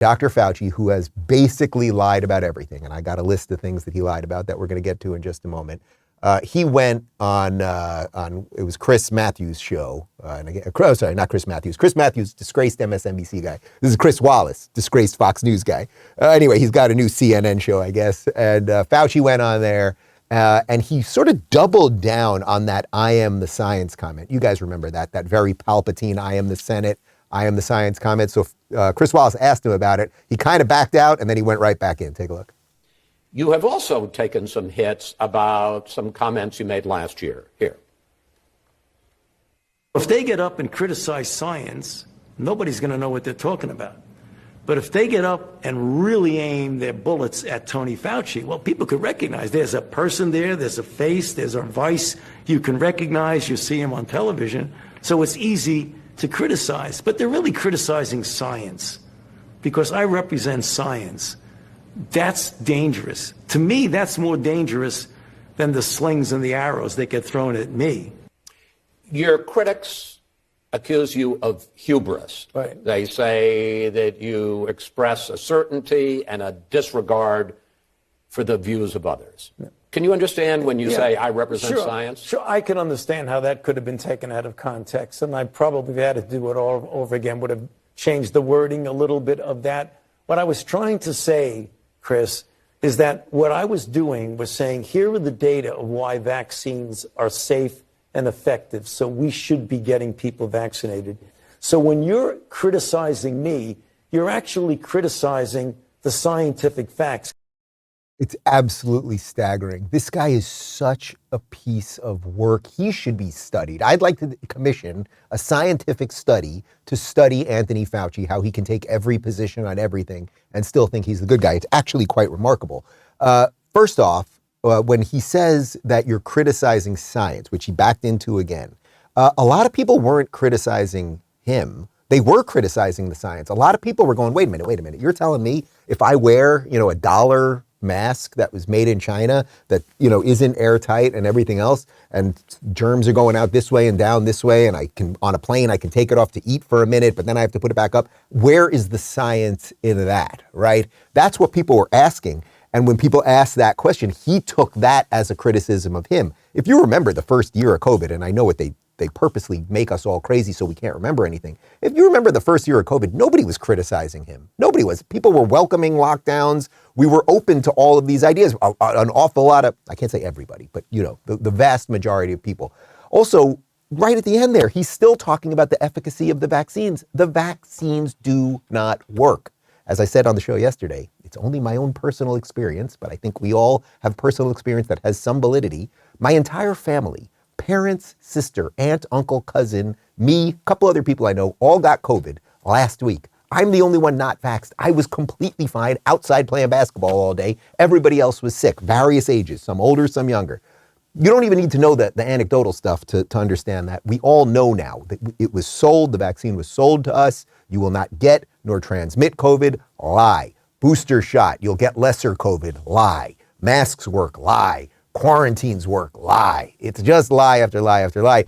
Dr. Fauci, who has basically lied about everything, and I got a list of things that he lied about that we're going to get to in just a moment. He went on it was Chris Matthews' show. Sorry, not Chris Matthews. Chris Matthews, disgraced MSNBC guy. This is Chris Wallace, disgraced Fox News guy. Anyway, he's got a new CNN show, I guess. And Fauci went on there, and he sort of doubled down on that "I am the science" comment. You guys remember that very Palpatine "I am the Senate, I am the science" comment. So Chris Wallace asked him about it. He kind of backed out, and then he went right back in. Take a look. You have also taken some hits about some comments you made last year. Here. If they get up and criticize science, nobody's going to know what they're talking about. But if they get up and really aim their bullets at Tony Fauci, well, people could recognize there's a person there, there's a face, there's a voice you can recognize, you see him on television. So it's easy to criticize. But they're really criticizing science because I represent science. That's dangerous. To me, that's more dangerous than the slings and the arrows that get thrown at me. Your critics accuse you of hubris. Right. They say that you express a certainty and a disregard for the views of others. Yeah. Can you understand when you say, I represent science? Sure, I can understand how that could have been taken out of context, and I probably had to do it all over again, would have changed the wording a little bit of that. What I was trying to say, Chris, is that what I was doing was saying, here are the data of why vaccines are safe and effective, so we should be getting people vaccinated. So when you're criticizing me, you're actually criticizing the scientific facts. It's absolutely staggering. This guy is such a piece of work. He should be studied. I'd like to commission a scientific study to study Anthony Fauci, how he can take every position on everything and still think he's the good guy. It's actually quite remarkable. First off, when he says that you're criticizing science, which he backed into again, a lot of people weren't criticizing him. They were criticizing the science. A lot of people were going, wait a minute. You're telling me if I wear, a dollar mask that was made in China that, isn't airtight and everything else, and germs are going out this way and down this way, and on a plane, I can take it off to eat for a minute, but then I have to put it back up. Where is the science in that, right? That's what people were asking. And when people asked that question, he took that as a criticism of him. If you remember the first year of COVID, and I know what they purposely make us all crazy so we can't remember anything. If you remember the first year of COVID, nobody was criticizing him. Nobody was. People were welcoming lockdowns. We were open to all of these ideas. An awful lot of, I can't say everybody, but the vast majority of people. Also, right at the end there, he's still talking about the efficacy of the vaccines. The vaccines do not work. As I said on the show yesterday, it's only my own personal experience, but I think we all have personal experience that has some validity. My entire family, parents, sister, aunt, uncle, cousin, me, a couple other people I know, all got COVID last week. I'm the only one not vaxxed. I was completely fine outside playing basketball all day. Everybody else was sick, various ages, some older, some younger. You don't even need to know the anecdotal stuff to understand that. We all know now that it was sold, the vaccine was sold to us. You will not get nor transmit COVID, lie. Booster shot, you'll get lesser COVID, lie. Masks work, lie. Quarantines work, lie. It's just lie after lie after lie.